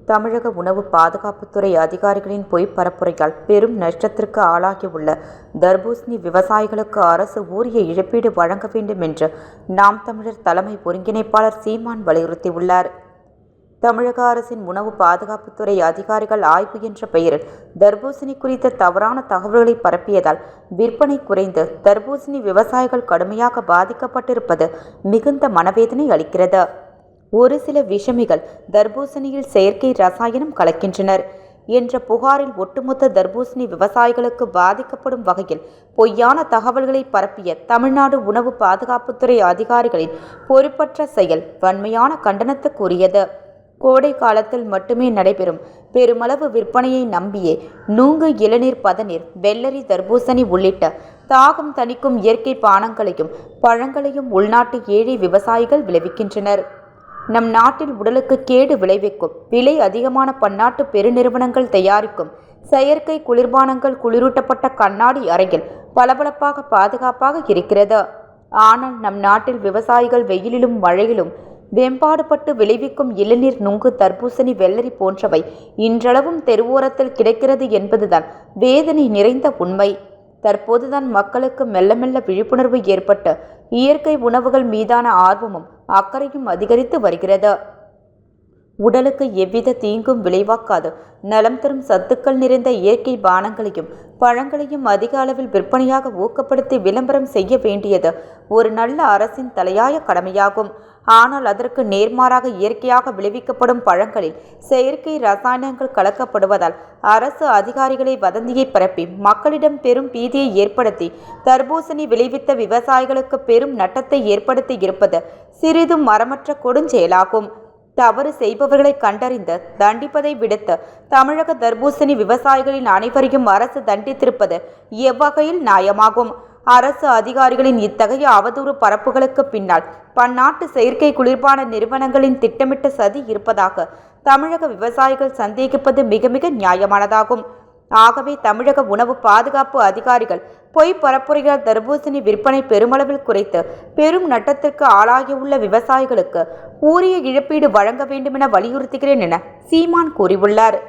தமிழக உணவு பாதுகாப்புத்துறை அதிகாரிகளின் பொய் பரப்புரையால் பெரும் நஷ்டத்திற்கு ஆளாகியுள்ள தர்பூசணி விவசாயிகளுக்கு அரசு உரிய இழப்பீடு வழங்க வேண்டும் என்று நாம் தமிழர் தலைமை ஒருங்கிணைப்பாளர் சீமான் வலியுறுத்தியுள்ளார். தமிழக அரசின் உணவு பாதுகாப்புத்துறை அதிகாரிகள் ஆய்வு என்ற பெயரில் தர்பூசணி குறித்த தவறான தகவல்களை பரப்பியதால் விற்பனை குறைந்து தர்பூசணி விவசாயிகள் கடுமையாக பாதிக்கப்பட்டிருப்பது மிகுந்த மனவேதனை அளிக்கிறது. ஒரு சில விஷமிகள் தர்பூசணியில் செயற்கை ரசாயனம் கலக்கின்றனர் என்ற புகாரில் ஒட்டுமொத்த தர்பூசணி விவசாயிகளுக்கு பாதிக்கப்படும் வகையில் பொய்யான தகவல்களை பரப்பிய தமிழ்நாடு உணவு பாதுகாப்புத்துறை அதிகாரிகளின் பொறுப்பற்ற செயல் வன்மையான கண்டனத்துக்குரியது. கோடை காலத்தில் மட்டுமே நடைபெறும் பெருமளவு விற்பனையை நம்பியே நுங்கு, இளநீர், பதநீர், வெள்ளரி, தர்பூசணி உள்ளிட்ட தாகம் தணிக்கும் இயற்கை பானங்களையும் பழங்களையும் உள்நாட்டு ஏழை விவசாயிகள் விளைவிக்கின்றனர். நம் நாட்டில் உடலுக்கு கேடு விளைவிக்கும் விலை அதிகமான பன்னாட்டு பெருநிறுவனங்கள் தயாரிக்கும் செயற்கை குளிர்பானங்கள் குளிரூட்டப்பட்ட கண்ணாடி அறையில் பளபளப்பாக பாதுகாப்பாக இருக்கிறது. ஆனால் நம் நாட்டில் விவசாயிகள் வெயிலிலும் மழையிலும் வெம்பாடுபட்டு விளைவிக்கும் இளநீர், நுங்கு, தர்பூசணி, வெள்ளரி போன்றவை இன்றளவும் தெருவோரத்தில் கிடைக்கிறது என்பதுதான் வேதனை நிறைந்த உண்மை. தற்போதுதான் மக்களுக்கு மெல்ல மெல்ல விழிப்புணர்வு ஏற்பட்டு இயற்கை உணவுகள் மீதான ஆர்வமும் அக்கறையும் அதிகரித்து வருகிறது. உடலுக்கு எவ்வித தீங்கும் விளைவாக்காது நலம் தரும் சத்துக்கள் நிறைந்த இயற்கை பானங்களையும் பழங்களையும் அதிக அளவில் விற்பனையாக ஊக்கப்படுத்தி விளம்பரம் செய்ய வேண்டியது ஒரு நல்ல அரசின் தலையாய கடமையாகும். ஆனால் அதற்கு நேர்மாறாக இயற்கையாக விளைவிக்கப்படும் பழங்களில் செயற்கை ரசாயனங்கள் கலக்கப்படுவதால் அரசு அதிகாரிகளை வதந்தியை பரப்பி மக்களிடம் பெரும் பீதியை ஏற்படுத்தி தர்பூசணி விளைவித்த விவசாயிகளுக்கு பெரும் நட்டத்தை ஏற்படுத்தி இருப்பது சிறிதும் மரமற்ற கொடுஞ்செயலாகும். தவறு செய்பவர்களை கண்டறிந்து தண்டிப்பதை விடுத்து தமிழக தர்பூசணி விவசாயிகளின் அனைவரையும் அரசு தண்டித்திருப்பது எவ்வகையில் நியாயமாகும்? அரசு அதிகாரிகளின் இத்தகைய அவதூறு பரப்புகளுக்கு பின்னால் பன்னாட்டு செயற்கை குளிர்பான நிறுவனங்களின் திட்டமிட்ட சதி இருப்பதாக தமிழக விவசாயிகள் சந்தேகிப்பது மிக மிக நியாயமானதாகும். ஆகவே தமிழக உணவு பாதுகாப்பு அதிகாரிகள் பொய் பரப்புரையால் தர்பூசணி விற்பனை பெருமளவில் குறைத்து பெரும் நட்டத்திற்கு ஆளாகியுள்ள விவசாயிகளுக்கு உரிய இழப்பீடு வழங்க வேண்டுமென வலியுறுத்துகிறேன் என சீமான் கூறியுள்ளார்.